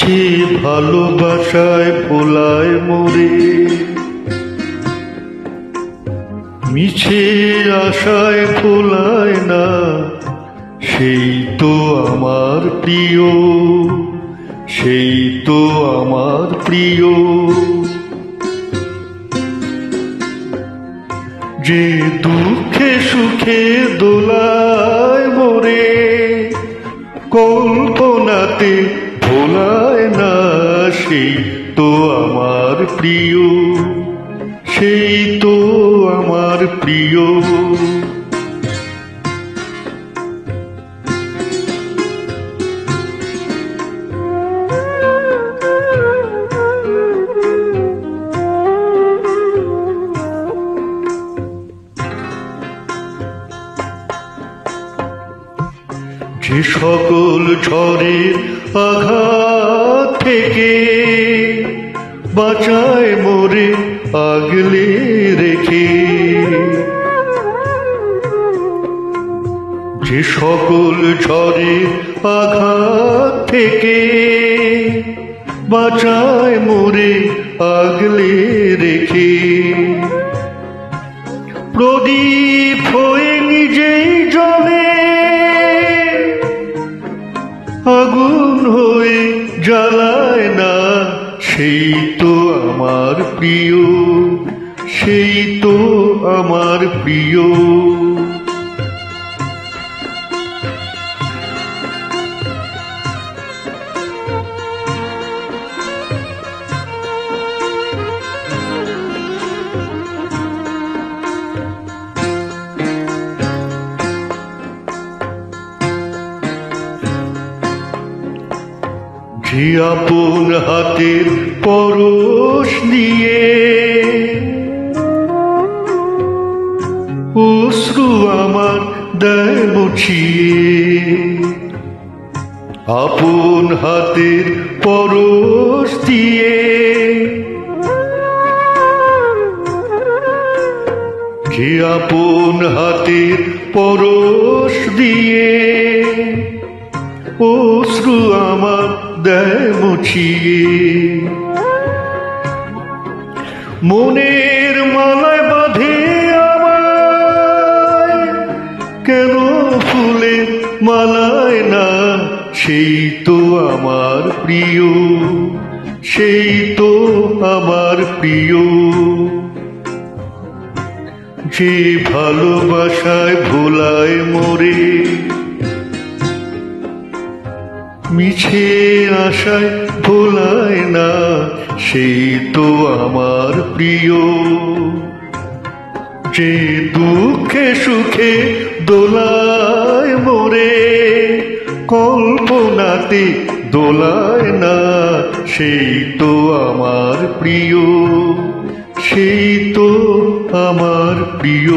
মিছে ভালোবাসায় ভোলায় মোরে, মিছে আশায় ভোলায় না, সেই তো আমার প্রিয়, সেই তো আমার প্রিয়। যে দুঃখে সুখে দোলায় মোরে, কল্পনাতে ভোলায় না, সেই তো আমার প্রিয়, সেই তো আমার প্রিয়। যে সকল ঝড়ের আঘাত থেকে বাঁচায় মোরে আগলে রেখে, যে সকল ঝড়ের আঘাত থেকে বাঁচায় মোরে আগলে রেখে, প্রদীপ হয়ে নিজেই জ্বলে, আগুন হয়ে জ্বালায় না, সেই তো আমার প্রিয়, সেই তো আমার প্রিয়। যে আপন হাতের পরশ নিয়ে অশ্রু আমার দেয় মুছিয়ে, আপন হাতের পরশ দিয়ে, যে আপন হাতের পরশ দিয়ে অশ্রু আমার দেয় মুছিয়ে, মনের মালায় বাঁধে আমায়, কেন ফুলের মালায় না, সেই তো আমার প্রিয়, সেই তো আমার প্রিয়। যে ভালোবাসায় ভোলায় মোরে, মিছে আশায় ভোলায় না, সেই তো আমার প্রিয়। যে দুঃখে সুখে দোলায় মোরে, কল্পনাতে দোলায় না, সেই তো আমার প্রিয়, সেই তো আমার প্রিয়।